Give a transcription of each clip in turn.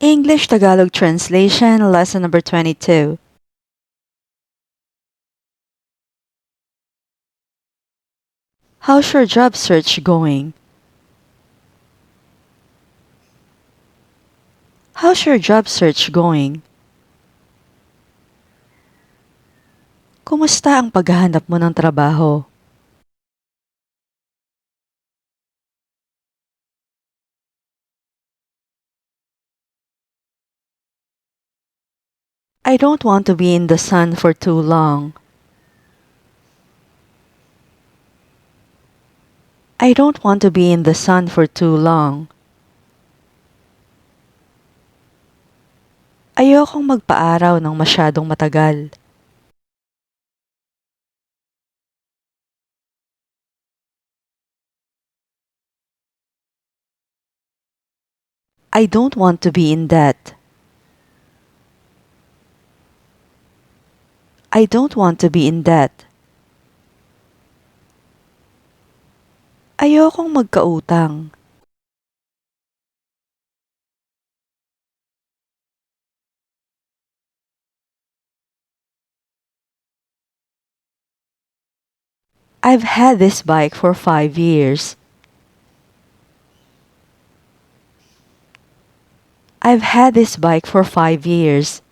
English-Tagalog Translation, Lesson number 22. How's your job search going? How's your job search going? Kumusta ang paghahanap mo ng trabaho? I don't want to be in the sun for too long. I don't want to be in the sun for too long. Ayokong magpaaraw ng masyadong matagal. I don't want to be in debt. I don't want to be in debt. Ayokong magkautang. I've had this bike for 5 years. I've had this bike for 5 years.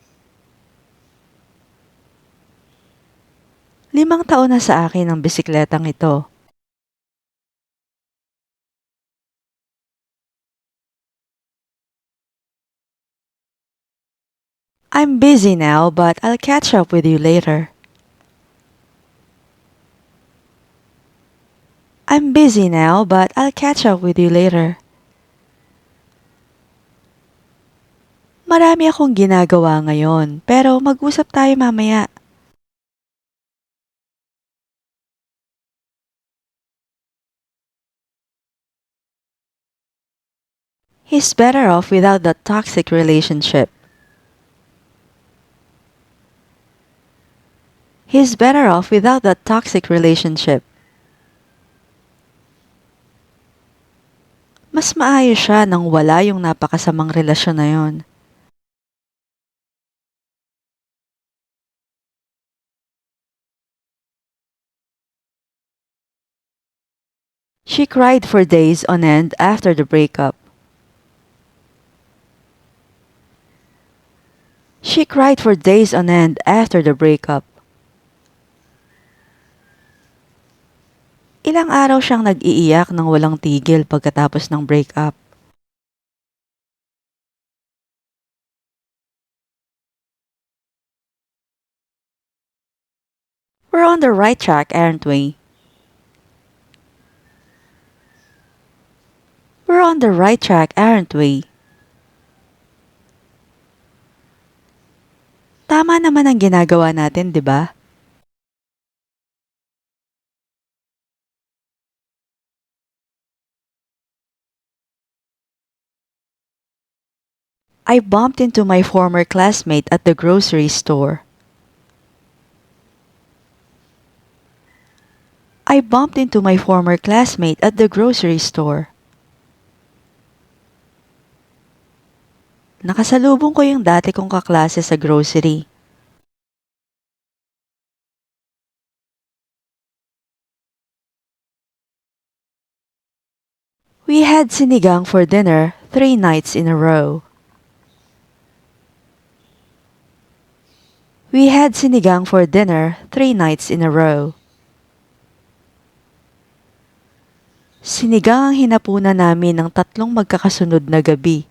5 taon na sa akin ang bisikletang ito. I'm busy now, but I'll catch up with you later. I'm busy now, but I'll catch up with you later. Marami akong ginagawa ngayon, pero mag-usap tayo mamaya. He's better off without that toxic relationship. He's better off without that toxic relationship. Mas maayos siya nang wala yung napakasamang relasyon na yon. She cried for days on end after the breakup. She cried for days on end after the breakup. Ilang araw siyang nag-iiyak nang walang tigil pagkatapos ng breakup. We're on the right track, aren't we? We're on the right track, aren't we? Tama naman ang ginagawa natin, di ba? I bumped into my former classmate at the grocery store. I bumped into my former classmate at the grocery store. Nakasalubong ko yung dati kong kaklase sa grocery. We had sinigang for dinner 3 nights in a row. We had sinigang for dinner 3 nights in a row. Sinigang ang hinapunan namin ng 3 magkakasunod na gabi.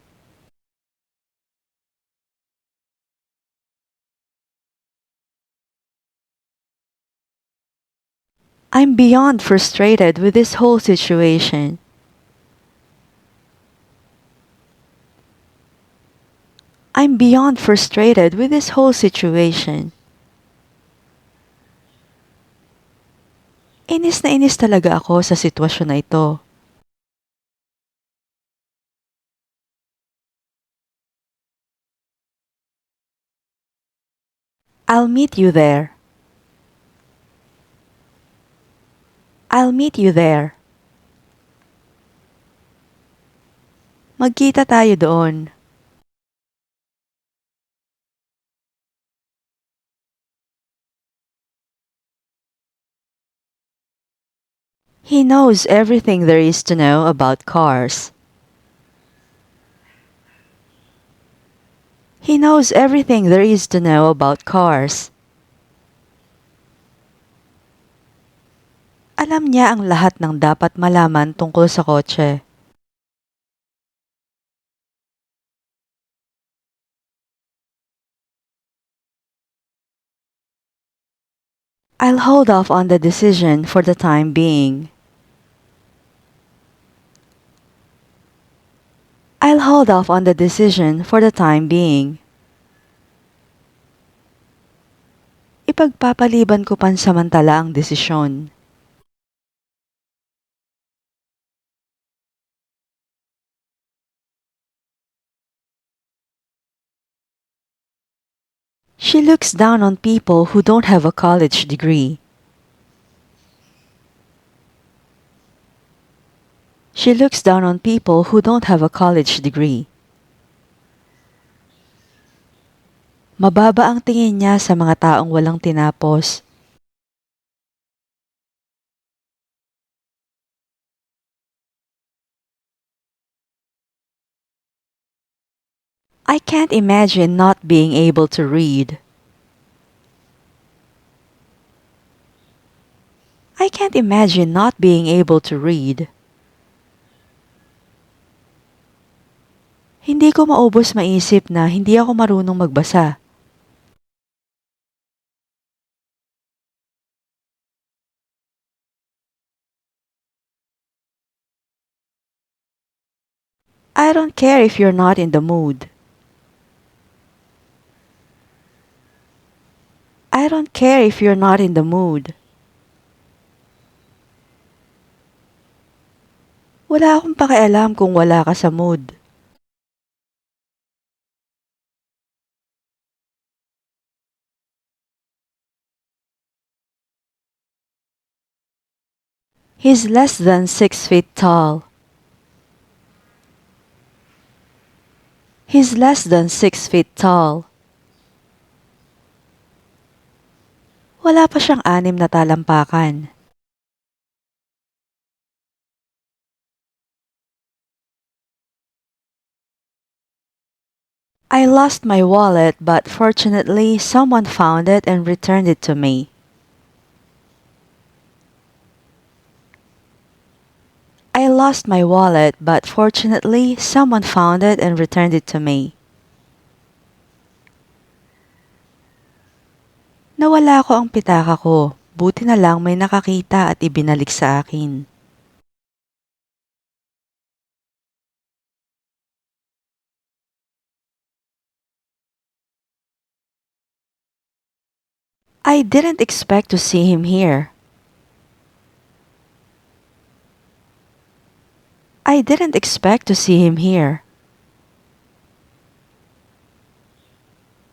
I'm beyond frustrated with this whole situation. I'm beyond frustrated with this whole situation. Inis na inis talaga ako sa sitwasyon na ito. I'll meet you there. I'll meet you there. Magkita tayo doon. He knows everything there is to know about cars. He knows everything there is to know about cars. Alam niya ang lahat ng dapat malaman tungkol sa kotse. I'll hold off on the decision for the time being. I'll hold off on the decision for the time being. Ipagpapaliban ko pansamantala ang desisyon. She looks down on people who don't have a college degree. She looks down on people who don't have a college degree. Mababa ang tingin niya sa mga taong walang tinapos. I can't imagine not being able to read. I can't imagine not being able to read. Hindi ko maubos maisip na hindi ako marunong magbasa. I don't care if you're not in the mood. I don't care if you're not in the mood. Wala akong pakialam kung wala ka sa mood. He's less than 6 feet tall. He's less than 6 feet tall. Wala pa siyang 6 na talampakan. I lost my wallet, but fortunately someone found it and returned it to me. I lost my wallet, but fortunately someone found it and returned it to me. Nawala ko ang pitaka ko. Buti na lang may nakakita at ibinalik sa akin. I didn't expect to see him here. I didn't expect to see him here.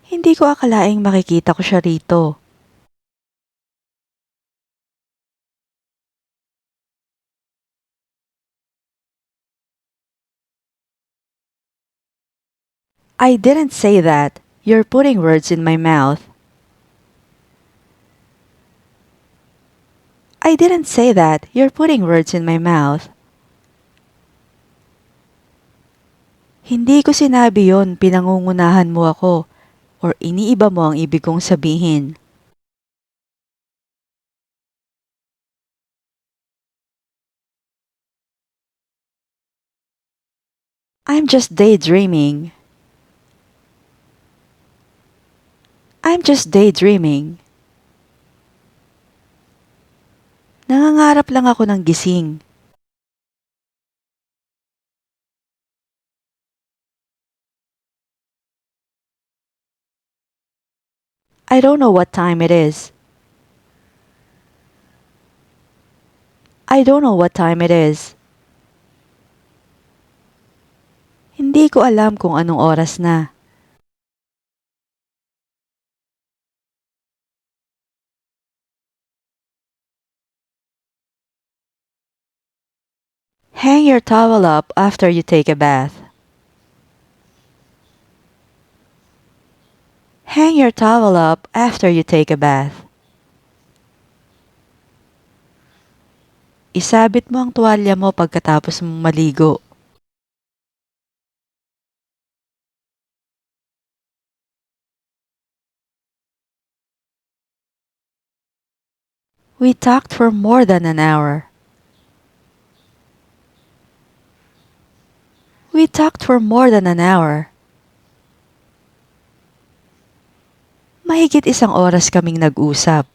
Hindi ko akalaing makikita ko siya rito. I didn't say that. You're putting words in my mouth. I didn't say that. You're putting words in my mouth. Hindi ko sinabi yon, pinangungunahan mo ako, or iniiba mo ang ibig kong sabihin. I'm just daydreaming. I'm just daydreaming. Nangangarap lang ako ng gising. I don't know what time it is. I don't know what time it is. Hindi ko alam kung anong oras na. Hang your towel up after you take a bath. Hang your towel up after you take a bath. Isabit mo ang tuwalya mo pagkatapos mong maligo. We talked for more than an hour. We talked for more than an hour. Mahigit 1 oras kaming nag-usap.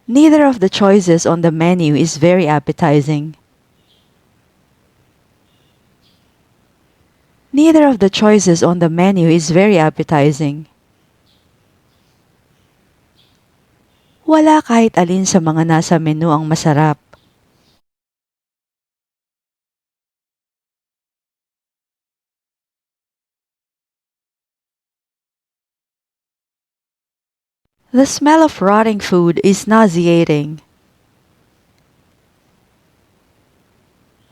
Neither of the choices on the menu is very appetizing. Neither of the choices on the menu is very appetizing. Wala kahit alin sa mga nasa menu ang masarap. The smell of rotting food is nauseating.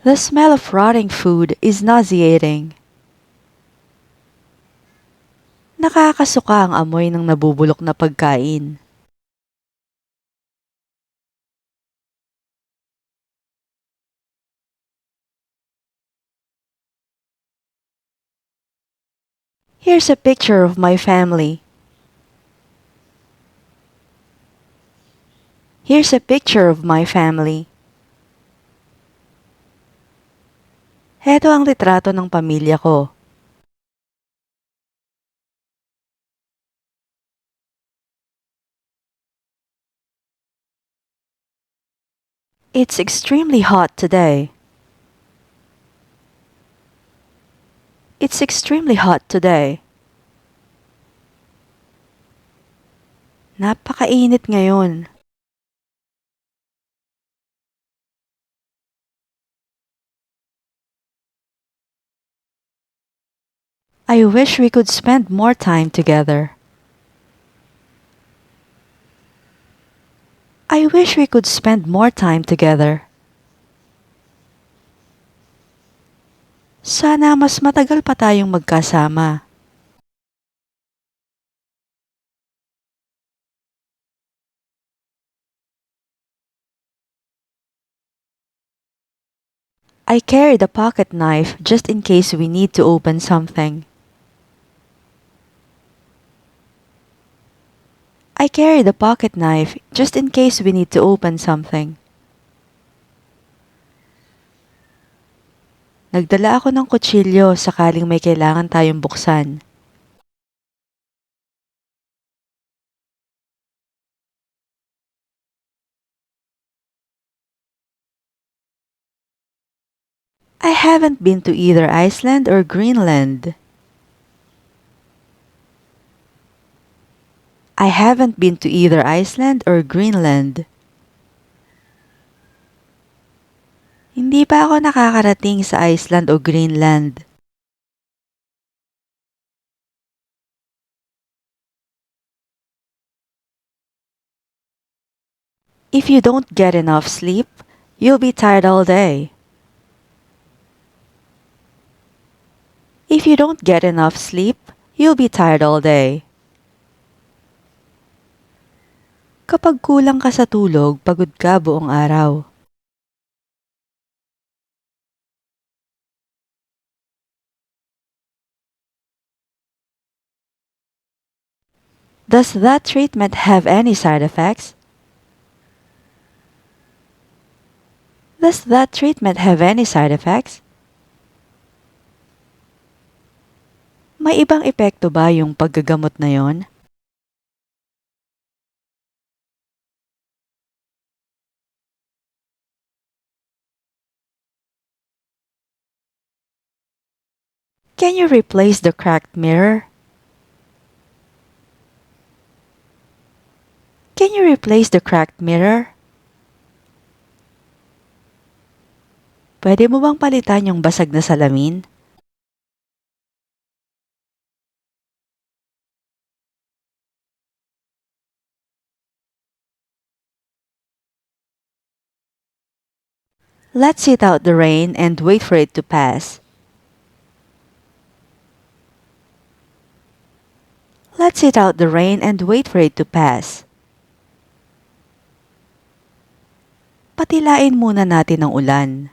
The smell of rotting food is nauseating. Nakakasuka ang amoy ng nabubulok na pagkain. Here's a picture of my family. Here's a picture of my family. Heto ang litrato ng pamilya ko. It's extremely hot today. It's extremely hot today. Napakainit ngayon. I wish we could spend more time together. I wish we could spend more time together. Sana mas matagal pa tayong magkasama. I carried a pocket knife just in case we need to open something. I carried a pocket knife just in case we need to open something. Nagdala ako ng kutsilyo sakaling may kailangan tayong buksan. I haven't been to either Iceland or Greenland. I haven't been to either Iceland or Greenland. Hindi pa ako nakakarating sa Iceland o Greenland. If you don't get enough sleep, you'll be tired all day. If you don't get enough sleep, you'll be tired all day. Kapag kulang ka sa tulog, pagod ka buong araw. Does that treatment have any side effects? Does that treatment have any side effects? May ibang epekto ba yung paggagamot na yon? Can you replace the cracked mirror? Can you replace the cracked mirror? Pwede mo bang palitan yung basag na salamin? Let's sit out the rain and wait for it to pass. Let's sit out the rain and wait for it to pass. Patilain muna natin ang ulan.